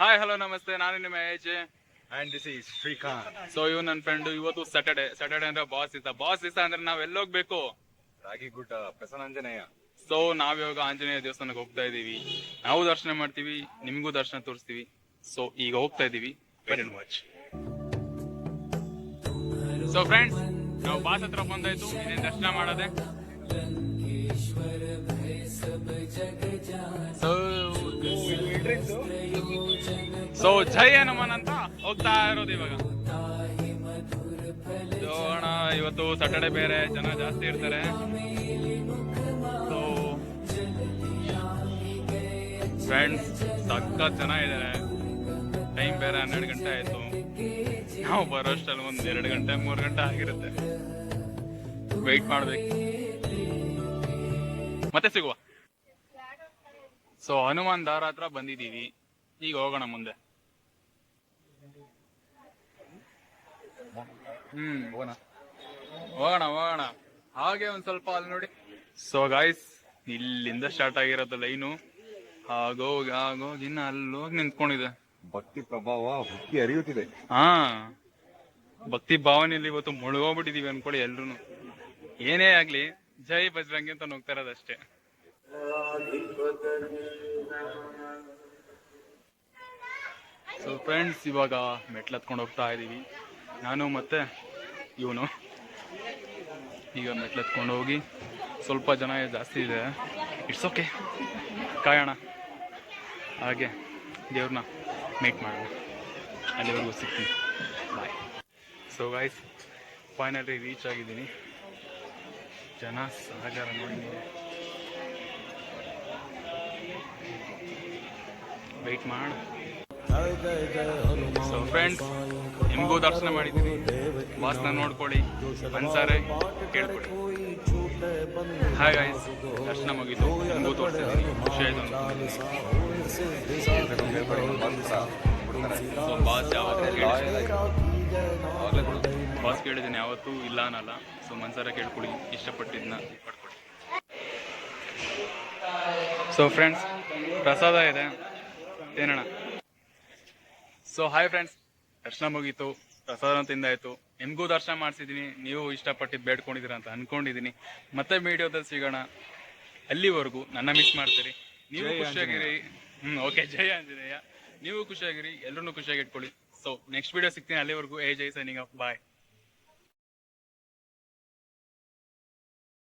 Hi hello ನಮಸ್ತೆ, ನಾನು ನಿಮ್ಮ age And this is Srikanth. So ಇವ್ ನನ್ನ ಫ್ರೆಂಡ್. ಇವತ್ತು ಸ್ಯಾಟರ್ಡೆ ಅಂದ್ರೆ ಬಾಸ್ ಇಸ ಅಂದ್ರೆ ನಾವ್ ಎಲ್ಲೋಗ್ಬೇಕು? ರಾಗಿಗುಡ್ಡ ಪ್ರಸನ್ನಾಂಜನೇಯ. ಸೊ ನಾವ್ ಇವಾಗ ಆಂಜನೇಯ ದೇವಸ್ಥಾನಕ್ಕೆ ಹೋಗ್ತಾ ಇದೀವಿ. ನಾವು ದರ್ಶನ ಮಾಡ್ತೀವಿ, ನಿಮ್ಗೂ ದರ್ಶನ ತೋರಿಸ್ತೀವಿ. ಸೊ ಈಗ ಹೋಗ್ತಾ ಇದೀವಿ, ವೆರಿ ಮಚ್. ಸೊ ಫ್ರೆಂಡ್ಸ್, ನಾವು ಬಾಸ್ ಹತ್ರ ಬಂದಾಯ್ತು, ಇನ್ನೇನ್ ದರ್ಶನ ಮಾಡೋದೆ. ಸೊ ಜೈ ಹನುಮಾನ್ ಅಂತ ಹೋಗ್ತಾ ಇರೋದು ಇವಾಗ. ನೋಡೋಣ, ಇವತ್ತು ಸ್ಯಾಟರ್ಡೆ ಬೇರೆ, ಜನ ಜಾಸ್ತಿ ಇರ್ತಾರೆ. ಸೊ ಫ್ರೆಂಡ್ಸ್, ಸಖತ್ ಜನ ಇದ್ದಾರೆ. ಟೈಮ್ ಬೇರೆ 12 ಗಂಟೆ ಆಯ್ತು. ನಾವು ಬರೋಷ್ಟಲ್ಲಿ 1-2 ಗಂಟೆ 3 ಗಂಟೆ ಆಗಿರುತ್ತೆ. ವೆಯ್ಟ್ ಮಾಡ್ಬೇಕು, ಮತ್ತೆ ಸಿಗುವ. ಸೊ ಹನುಮಾನ್ ದಾರ ಹತ್ರ ಬಂದಿದೀವಿ, ಈಗ ಹೋಗೋಣ ಮುಂದೆ. ಹೋಗೋಣ ಹಾಗೆ ಒಂದ್ ಸ್ವಲ್ಪ ಅಲ್ಲಿ ನೋಡಿ. ಸೊ ಗಾಯ್ಸ್, ಇಲ್ಲಿಂದ ಸ್ಟಾರ್ಟ್ ಆಗಿರೋದು ಲೈನು. ಆಗೋಗಿ ಇನ್ನ ಅಲ್ಲೋಗಿ ನಿಂತ್ಕೊಂಡಿದೆ. ಭಕ್ತಿ ಪ್ರಭಾವ ಭಕ್ತಿ ಹರಿಯುತ್ತಿದೆ. ಭಕ್ತಿ ಭಾವನೆಯಲ್ಲಿ ಇವತ್ತು ಮುಳುಗೋಗ್ಬಿಟ್ಟಿದೀವಿ ಅನ್ಕೊಳ್ಳಿ ಎಲ್ರು. ಏನೇ ಆಗ್ಲಿ ಜೈ ಬಜರಂಗಿ ಅಂತ ಹೋಗ್ತಾ ಇರೋದಷ್ಟೇ. ಸೊ ಫ್ರೆಂಡ್ಸ್, ಇವಾಗ ಮೆಟ್ಲು ಹತ್ಕೊಂಡು ಹೋಗ್ತಾ ಇದೀವಿ, ನಾನು ಮತ್ತೆ ಇವನು. ಈಗ ಮೆಟ್ಲು ಹತ್ಕೊಂಡು ಹೋಗಿ, ಸ್ವಲ್ಪ ಜನ ಜಾಸ್ತಿ ಇದೆ, ಇಟ್ಸ್ ಓಕೆ, ಕಾಯೋಣ. ಹಾಗೆ ದೇವ್ರನ್ನ ಮೀಟ್ ಮಾಡೋಣ, ಅಲ್ಲಿವರೆಗೂ ಸಿಗ್ತೀನಿ, ಬಾಯ್. ಸೊ ಗೈಸ್, ಫೈನಲಿ ರೀಚ್ ಆಗಿದ್ದೀನಿ. ಜನ ಸಾಗರ ನೋಡಿ, ವೆಯ್ಟ್ ಮಾಡು. ಸೊ ಫ್ರೆಂಡ್ಸ್, ನಿಮಗೂ ದರ್ಶನ ಮಾಡಿದ್ದೀನಿ, ಬಾಸ್ನ ನೋಡ್ಕೊಳ್ಳಿ, ಮನ್ಸಾರೆ ಕೇಳ್ಕೊಳ್ಳಿ. ಹಾಯ್ ಗೈಸ್, ದರ್ಶನ ಮುಗೀತು, ನಿಮಗೂ ತೋರಿಸಿದ್ದೀನಿ, ಖುಷಿ ಆಯ್ತು. ಸೊ ಬಾಸ್ ಕೇಳಿದ್ದೀನಿ, ಯಾವತ್ತೂ ಇಲ್ಲ ಅನ್ನಲ್ಲ. ಸೊ ಮನ್ಸಾರ ಕೇಳ್ಕೊಳ್ಳಿ, ಇಷ್ಟಪಟ್ಟಿದ್ದನ್ನ ಪಡ್ಕೊಳ್ಳಿ. ಸೊ ಫ್ರೆಂಡ್ಸ್, ಪ್ರಸಾದ ಇದೆ, ತಿನ್ನೋಣ. ಸೊ ಹಾಯ್ ಫ್ರೆಂಡ್ಸ್, ದರ್ಶನ ಮುಗೀತು, ಪ್ರಸಾದ ತಿಂದಾಯ್ತು, ನಿಮಗೂ ದರ್ಶನ ಮಾಡಿಸಿದ್ದೀನಿ, ನೀವು ಇಷ್ಟಪಟ್ಟಿದ್ದು ಬೇಡ್ಕೊಂಡಿದ್ದೀರ ಅಂತ ಅನ್ಕೊಂಡಿದ್ದೀನಿ. ಮತ್ತೆ ವಿಡಿಯೋದಲ್ಲಿ ಸಿಗೋಣ, ಅಲ್ಲಿವರೆಗೂ ನನ್ನ ಮಿಸ್ ಮಾಡ್ತೀರಿ. ನೀವು ಖುಷಿಯಾಗಿರಿ. ಓಕೆ, ಜೈ ಆಂಜನೇಯ. ನೀವು ಖುಷಿಯಾಗಿರಿ, ಎಲ್ಲರೂ ಖುಷಿಯಾಗಿ ಇಟ್ಕೊಳ್ಳಿ. ಸೊ ನೆಕ್ಸ್ಟ್ ವಿಡಿಯೋ ಸಿಗ್ತೀನಿ, ಅಲ್ಲಿವರೆಗೂ ಜೈ ಸೈನಿಂಗ್ ಆಫ್, ಬಾಯ್.